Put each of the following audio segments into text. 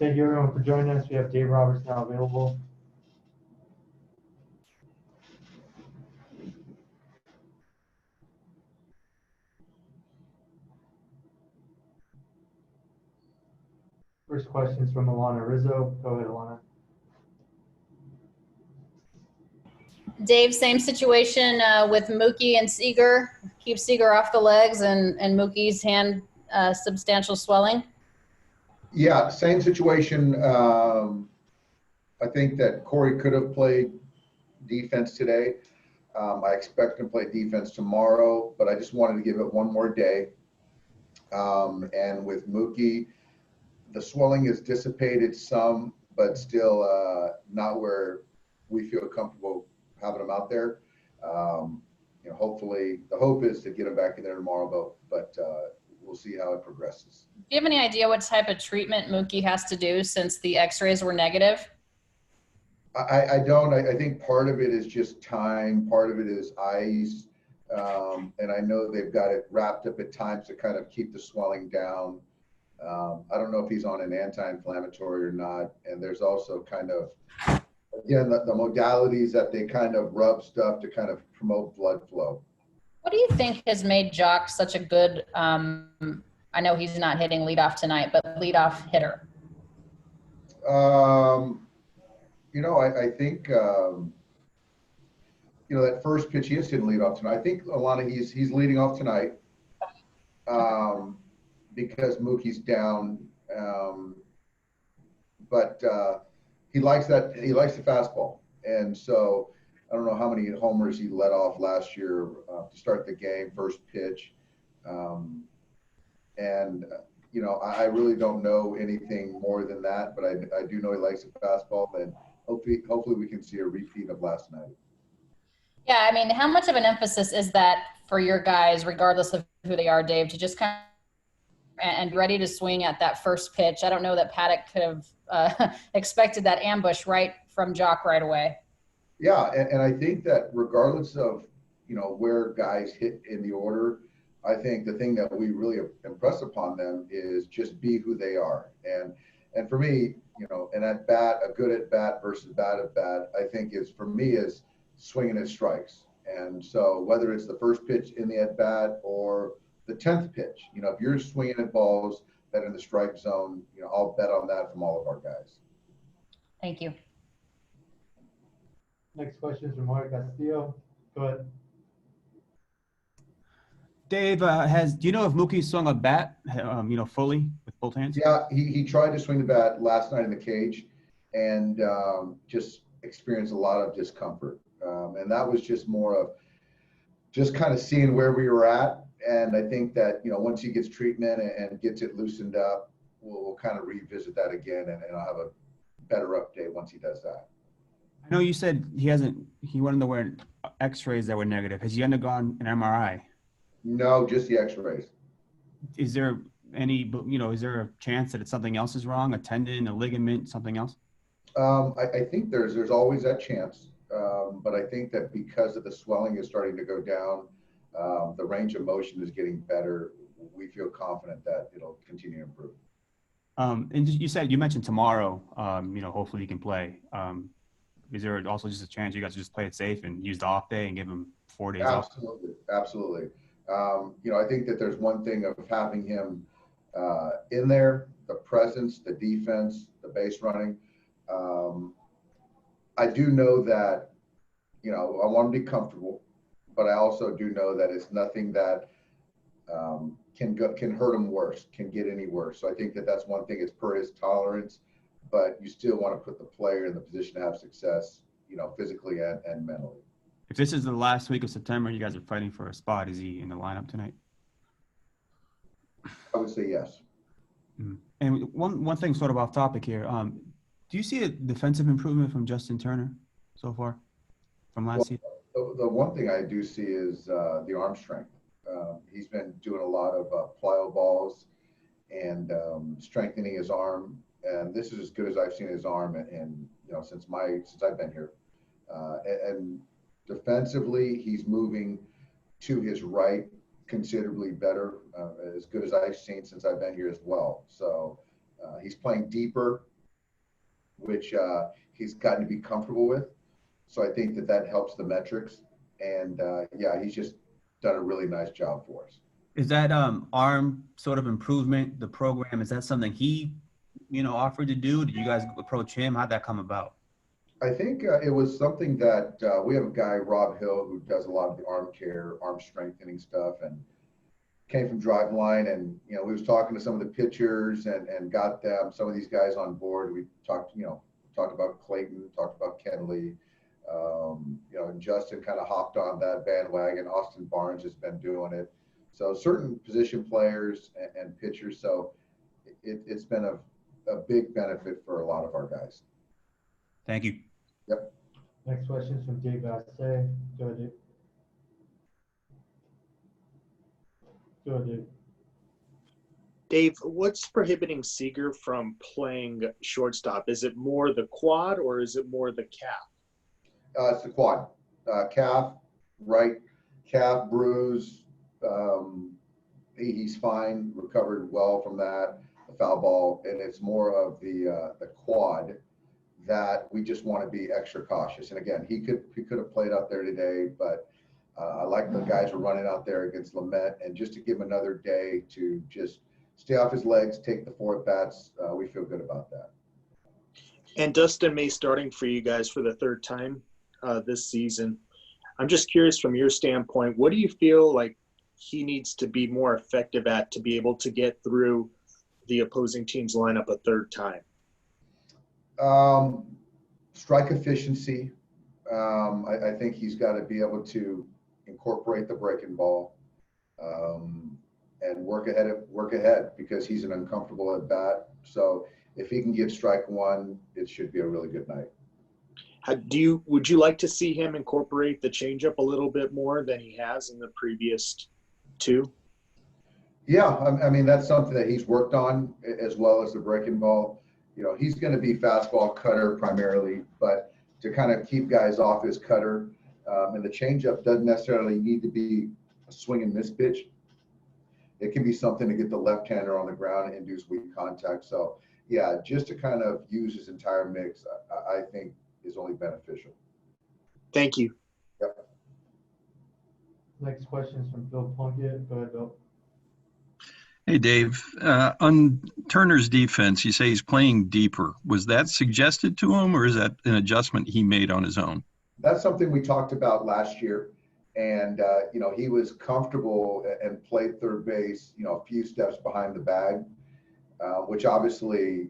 Thank you everyone for joining us. We have Dave Roberts now available. First question is from Alana Rizzo. Go ahead, Alana. Dave, same situation with Mookie and Seager. Keep Seager off the legs and Mookie's hand substantial swelling. Yeah, same situation. I think that Corey could have played defense today. I expect him to play defense tomorrow, but I just wanted to give it one more day. And with Mookie, the swelling has dissipated some, but still not where we feel comfortable having him out there. Hopefully, the hope is to get him back in there tomorrow, but we'll see how it progresses. Do you have any idea what type of treatment Mookie has to do since the x-rays were negative? I don't. I think part of it is just time. Part of it is ice. And I know they've got it wrapped up at times to kind of keep the swelling down. I don't know if he's on an anti-inflammatory or not. And there's also kind of, again, the modalities that they kind of rub stuff to kind of promote blood flow. What do you think has made Jock such a good, I know he's not hitting leadoff tonight, but leadoff hitter? I think, that first pitch, he is hitting leadoff tonight. I think, Alana, he's leading off tonight because Mookie's down. But he likes that. He likes the fastball. And so I don't know how many homers he let off last year to start the game, first pitch. I really don't know anything more than that, but I do know he likes the fastball, and hopefully we can see a repeat of last night. Yeah, I mean, how much of an emphasis is that for your guys, regardless of who they are, Dave, to just kind of and ready to swing at that first pitch? I don't know that Paddock could have expected that ambush right from Jock right away. Yeah, and I think that regardless of, where guys hit in the order, I think the thing that we really impress upon them is just be who they are. And for me, an at bat, a good at bat versus bad at bat, I think is swinging at strikes. And so whether it's the first pitch in the at bat or the 10th pitch, if you're swinging at balls that are in the strike zone, I'll bet on that from all of our guys. Thank you. Next question is from Mark Castillo. Go ahead. Dave, do you know if Mookie swung a bat, fully with both hands? Yeah, he tried to swing the bat last night in the cage and just experienced a lot of discomfort. And that was just more of just kind of seeing where we were at. And I think that, once he gets treatment and gets it loosened up, we'll kind of revisit that again. And I'll have a better update once he does that. I know you said he wanted to wear x-rays that were negative. Has he undergone an MRI? No, just the x-rays. Is there is there a chance that it's something else is wrong? A tendon, a ligament, something else? I think there's always that chance. But I think that because of the swelling is starting to go down, the range of motion is getting better. We feel confident that it'll continue to improve. And you mentioned tomorrow, hopefully he can play. Is there also just a chance you guys just play it safe and use the off day and give him 4 days off? Absolutely. I think that there's one thing of having him in there, the presence, the defense, the base running. I do know that, I want him to be comfortable, but I also do know that it's nothing that can hurt him worse, can get any worse. So I think that that's one thing. It's per his tolerance, but you still want to put the player in the position to have success, physically and mentally. If this is the last week of September, you guys are fighting for a spot. Is he in the lineup tonight? I would say yes. Mm-hmm. And one thing sort of off topic here. Do you see a defensive improvement from Justin Turner so far from last season? The one thing I do see is the arm strength. He's been doing a lot of plyo balls and strengthening his arm. And this is as good as I've seen his arm and since I've been here. And defensively, he's moving to his right considerably better, as good as I've seen since I've been here as well. So he's playing deeper which he's gotten to be comfortable with. So I think that helps the metrics. And yeah, he's just done a really nice job for us. Is that arm sort of improvement, the program, is that something he, offered to do? Did you guys approach him? How'd that come about? I think it was something that we have a guy, Rob Hill, who does a lot of the arm care, arm strengthening stuff, and came from Driveline. And, we was talking to some of the pitchers and got them, some of these guys on board. We talked, talked about Clayton, talked about Kenley, and Justin kind of hopped on that bandwagon. Austin Barnes has been doing it. So certain position players and pitchers. So it's been a big benefit for a lot of our guys. Thank you. Yep. Next question is from Dave Bassett. Go ahead, Dave. Go ahead, Dave. Dave, what's prohibiting Seager from playing shortstop? Is it more the quad or is it more the calf? It's the quad. Calf, right calf bruise. He's fine, recovered well from that, the foul ball, and it's more of the quad that we just want to be extra cautious. And again, he could have played out there today, but I like the guys who are running out there against Lamet, and just to give him another day to just stay off his legs, take the 4 at-bats, we feel good about that. And Dustin May starting for you guys for the 3rd time this season. I'm just curious from your standpoint, what do you feel like he needs to be more effective at to be able to get through the opposing team's lineup a 3rd time? Strike efficiency. I think he's got to be able to incorporate the breaking ball and work ahead because he's an uncomfortable at bat. So if he can get strike 1, it should be a really good night. Would you like to see him incorporate the changeup a little bit more than he has in the previous 2? Yeah, I mean, that's something that he's worked on as well as the breaking ball. He's going to be fastball cutter primarily, but to kind of keep guys off his cutter. And the changeup doesn't necessarily need to be a swing and miss pitch. It can be something to get the left-hander on the ground and induce weak contact. So, yeah, just to kind of use his entire mix, I think is only beneficial. Thank you. Yep. Next question is from Bill Plunkett. Go ahead, Bill. Hey, Dave. On Turner's defense, you say he's playing deeper. Was that suggested to him, or is that an adjustment he made on his own? That's something we talked about last year. And, he was comfortable and played third base, a few steps behind the bag, which obviously,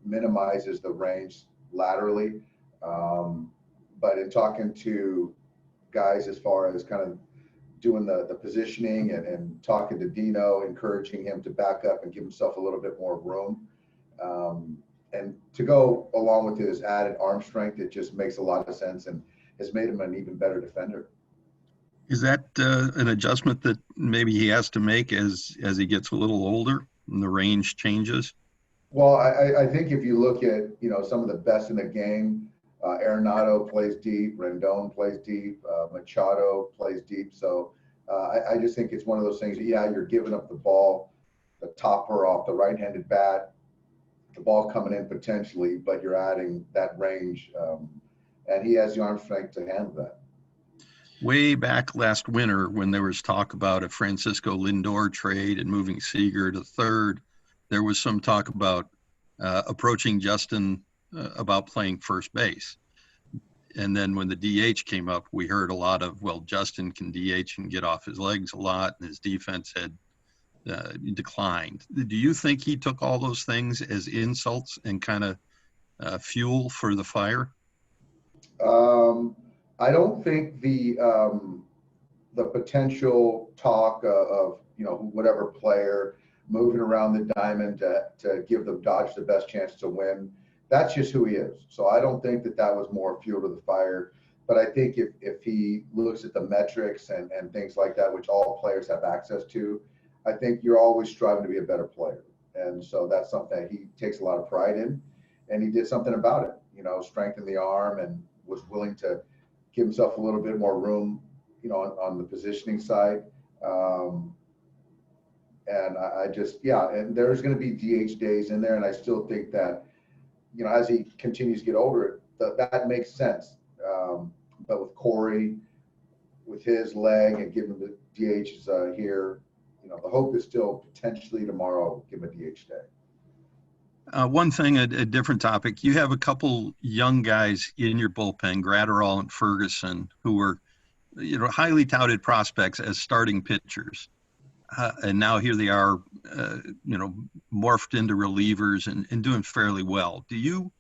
minimizes the range laterally. But in talking to guys as far as kind of doing the positioning and talking to Dino, encouraging him to back up and give himself a little bit more room. And to go along with his added arm strength, it just makes a lot of sense and has made him an even better defender. Is that an adjustment that maybe he has to make as he gets a little older and the range changes? Well, I think if you look at, some of the best in the game, Arenado plays deep, Rendon plays deep, Machado plays deep. So I just think it's one of those things that, yeah, you're giving up the ball, the topper off the right-handed bat, the ball coming in potentially, but you're adding that range. And he has the arm strength to handle that. Way back last winter when there was talk about a Francisco Lindor trade and moving Seager to 3rd, there was some talk about approaching Justin about playing first base. And then when the DH came up, we heard a lot of, well, Justin can DH and get off his legs a lot, and his defense had declined. Do you think he took all those things as insults and kind of fuel for the fire? I don't think the potential talk of whatever player moving around the diamond to give the Dodgers the best chance to win, that's just who he is. So I don't think that was more fuel to the fire. But I think if he looks at the metrics and things like that, which all players have access to, I think you're always striving to be a better player. And so that's something that he takes a lot of pride in. And he did something about it, strengthen the arm and was willing to give himself a little bit more room, on the positioning side. And I just, yeah, and there's going to be DH days in there. And I still think that as he continues to get older, that makes sense. But with Corey, with his leg and giving the DHs here, the hope is still potentially tomorrow give him a DH day. One thing, a different topic. You have a couple young guys in your bullpen, Gratterall and Ferguson, who were, highly touted prospects as starting pitchers. And now here they are, morphed into relievers and doing fairly well. Do you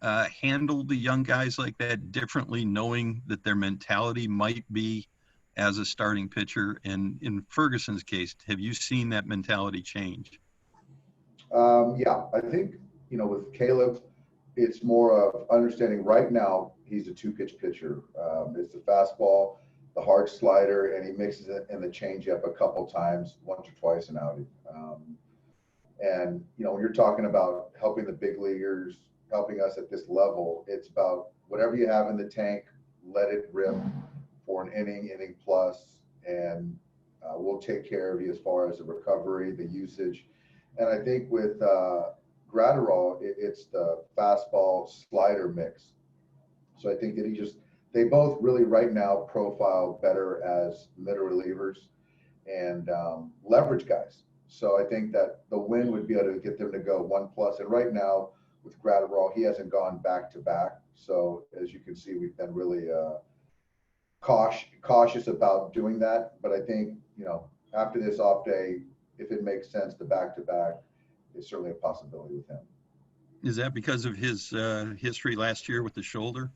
handle the young guys like that differently, knowing that their mentality might be as a starting pitcher? And in Ferguson's case, have you seen that mentality change? Yeah, I think, with Caleb, it's more of understanding right now he's a two-pitch pitcher. It's the fastball, the hard slider, and he mixes it in the changeup a couple times, once or twice an outing. And, when you're talking about helping the big leaguers, helping us at this level, it's about whatever you have in the tank, let it rip for an inning plus, and we'll take care of you as far as the recovery, the usage. And I think with Gratterall, it's the fastball slider mix. So I think that they both really right now profile better as middle relievers and leverage guys. So I think that the win would be able to get them to go 1+. And right now with Gratterall, he hasn't gone back to back. So as you can see, we've been really cautious about doing that. But I think, after this off day, if it makes sense to back is certainly a possibility with him. Is that because of his history last year with the shoulder?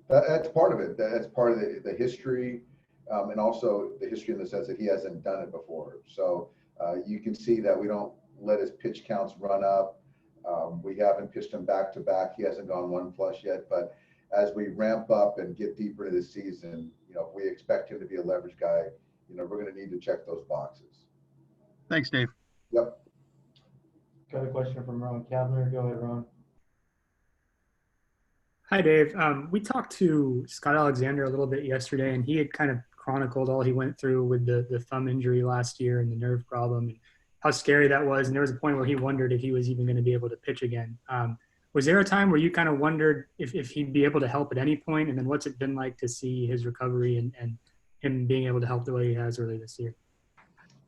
That's part of it. That's part of the history, and also the history in the sense that he hasn't done it before. So you can see that we don't let his pitch counts run up. We haven't pitched him back to back. He hasn't gone 1+ yet. But as we ramp up and get deeper into the season, if we expect him to be a leverage guy, we're going to need to check those boxes. Thanks, Dave. Yep. Got a question from Ron Kavner. Go ahead, Ron. Hi, Dave. We talked to Scott Alexander a little bit yesterday, and he had kind of chronicled all he went through with the thumb injury last year and the nerve problem and how scary that was. And there was a point where he wondered if he was even going to be able to pitch again. Was there a time where you kind of wondered if he'd be able to help at any point? And then what's it been like to see his recovery and him being able to help the way he has early this year?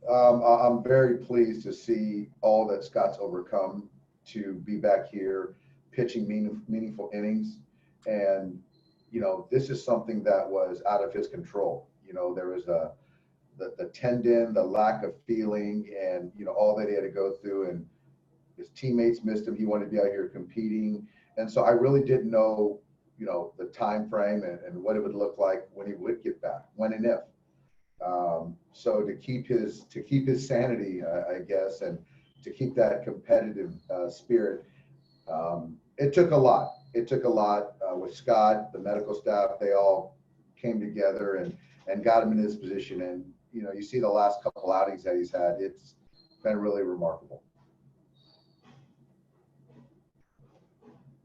I'm very pleased to see all that Scott's overcome to be back here pitching meaningful innings. And, this is something that was out of his control. There was the tendon, the lack of feeling, and, all that he had to go through. And his teammates missed him. He wanted to be out here competing. And so I really didn't know, the time frame and what it would look like when he would get back, when and if. So to keep his sanity, I guess, and to keep that competitive spirit, it took a lot. It took a lot with Scott, the medical staff. They all came together and got him in this position. And, you see the last couple outings that he's had. It's been really remarkable.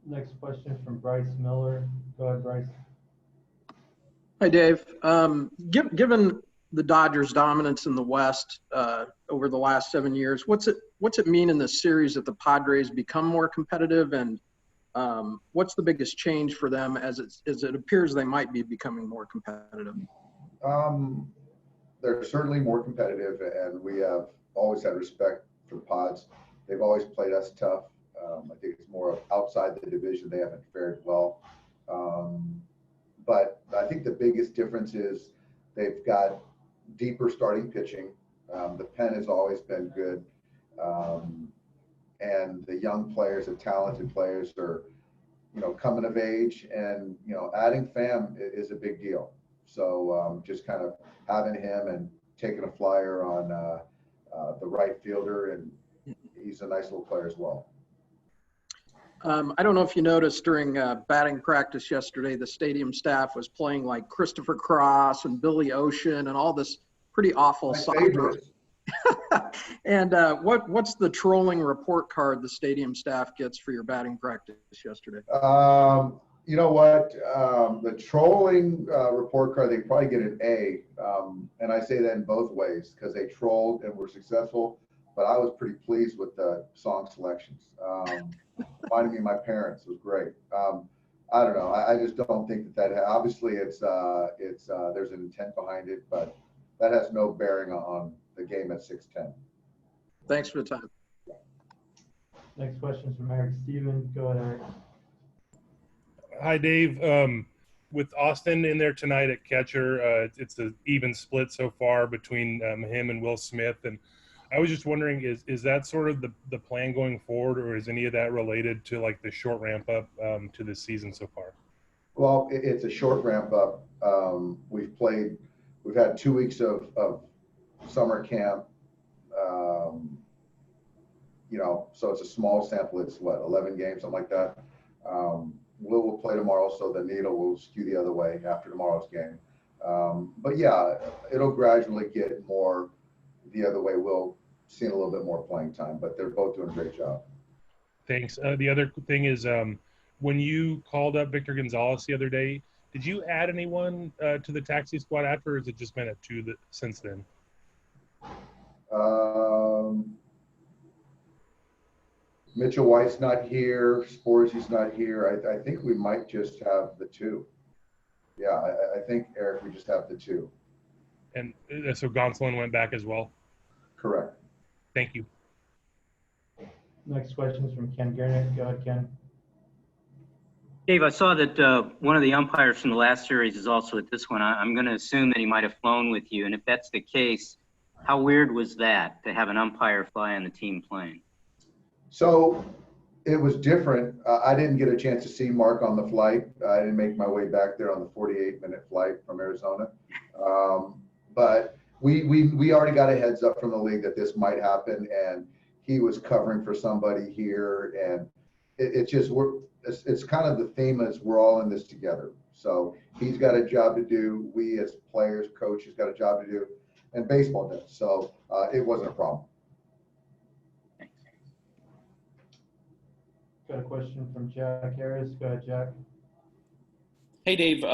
Next question from Bryce Miller. Go ahead, Bryce. Hi, Dave. Given the Dodgers' dominance in the West over the last 7 years, what's it mean in this series that the Padres become more competitive, and what's the biggest change for them as it appears they might be becoming more competitive? They're certainly more competitive, and we have always had respect for the Pods. They've always played us tough. I think it's more of outside the division. They haven't fared well. But I think the biggest difference is they've got deeper starting pitching. The pen has always been good. And the young players, the talented players are, coming of age, and, adding Pham is a big deal. So just kind of having him and taking a flyer on the right fielder, and he's a nice little player as well. I don't know if you noticed during batting practice yesterday, the stadium staff was playing like Christopher Cross and Billy Ocean and all this pretty awful soccer. And what's the trolling report card the stadium staff gets for your batting practice yesterday? You know what? The trolling report card, they probably get an A. And I say that in both ways, because they trolled and were successful. but I was pretty pleased with the song selections. Reminded me of my parents. It was great. I don't know. I just don't think that obviously it's there's an intent behind it, but that has no bearing on the game at 6:10. Thanks for the time. Next question is from Eric Steven. Go ahead, Eric. Hi, Dave. With Austin in there tonight at catcher, it's an even split so far between him and Will Smith. And I was just wondering, is that sort of the plan going forward, or is any of that related to like the short ramp up to this season so far? Well, it's a short ramp up. We've had 2 weeks of summer camp. So it's a small sample. It's 11 games, something like that. Will play tomorrow, so the needle will skew the other way after tomorrow's game. But yeah, it'll gradually get more the other way. We'll see a little bit more playing time, but they're both doing a great job. Thanks. The other thing is, when you called up Victor Gonzalez the other day, did you add anyone to the taxi squad after, or has it just been at 2 since then? Mitchell White's not here. Sporsey's not here. I think we might just have the 2. Yeah, I think, Eric, we just have the 2. And so Gonsolin went back as well? Correct. Thank you. Next question is from Ken Garnett. Go ahead, Ken. Dave, I saw that one of the umpires from the last series is also at this one. I'm going to assume that he might have flown with you. And if that's the case, how weird was that to have an umpire fly on the team plane? So it was different. I didn't get a chance to see Mark on the flight. I didn't make my way back there on the 48-minute flight from Arizona. But we already got a heads up from the league that this might happen, and he was covering for somebody here. And it's kind of the theme is we're all in this together. So he's got a job to do. We as players, coaches got a job to do, and baseball does. So it wasn't a problem. Got a question from Jack Harris. Go ahead, Jack. Hey, Dave.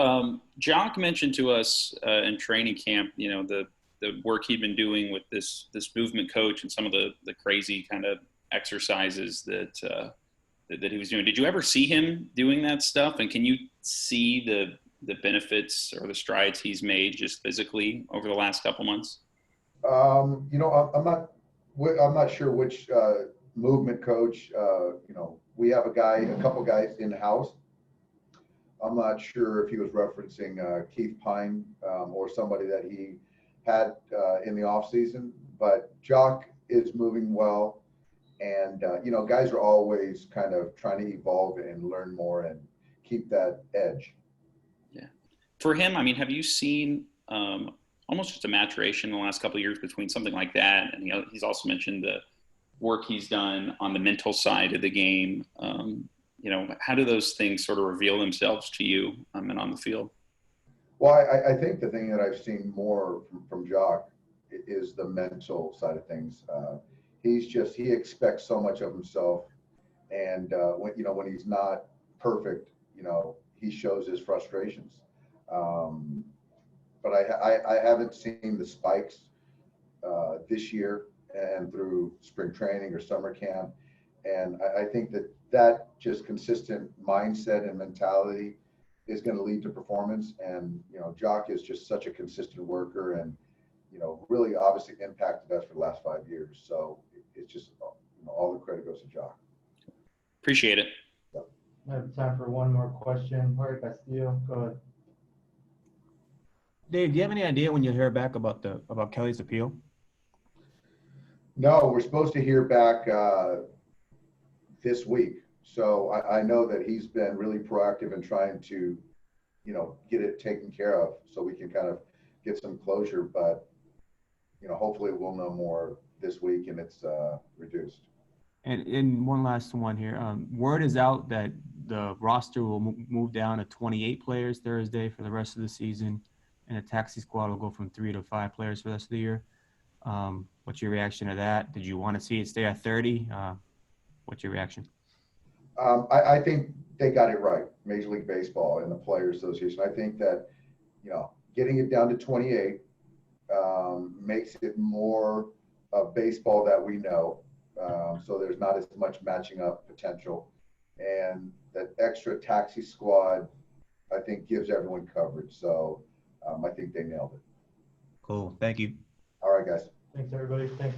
Jock mentioned to us in training camp, the work he'd been doing with this movement coach and some of the crazy kind of exercises that he was doing. Did you ever see him doing that stuff? And can you see the benefits or the strides he's made just physically over the last couple months? I'm not sure which movement coach. We have a couple guys in house. I'm not sure if he was referencing Keith Pine or somebody that he had in the off season, but Jock is moving well. And, guys are always kind of trying to evolve and learn more and keep that edge. Yeah. For him, I mean, have you seen almost just a maturation in the last couple of years between something like that? And he's also mentioned the work he's done on the mental side of the game. How do those things sort of reveal themselves to you and on the field? Well, I think the thing that I've seen more from Jock is the mental side of things. He expects so much of himself, and when he's not perfect, he shows his frustrations. But I haven't seen the spikes this year and through spring training or summer camp, and I think that just consistent mindset and mentality is going to lead to performance. And Jock is just such a consistent worker, and really obviously impacted us for the last 5 years. So it's just all the credit goes to Jock. Appreciate it. Yep. I have time for one more question. Jorge Castillo, go ahead. Dave, do you have any idea when you'll hear back about Kelly's appeal? No, we're supposed to hear back this week. So I know that he's been really proactive in trying to, get it taken care of so we can kind of get some closure. But, hopefully we'll know more this week and it's reduced. And one last one here. Word is out that the roster will move down to 28 players Thursday for the rest of the season, and the taxi squad will go from 3 to 5 players for the rest of the year. What's your reaction to that? Did you want to see it stay at 30? What's your reaction? I think they got it right, Major League Baseball and the Players Association. I think that, getting it down to 28 makes it more of baseball that we know. So there's not as much matching up potential. And that extra taxi squad, I think, gives everyone coverage. So I think they nailed it. Cool. Thank you. All right, guys. Thanks, everybody. Thanks.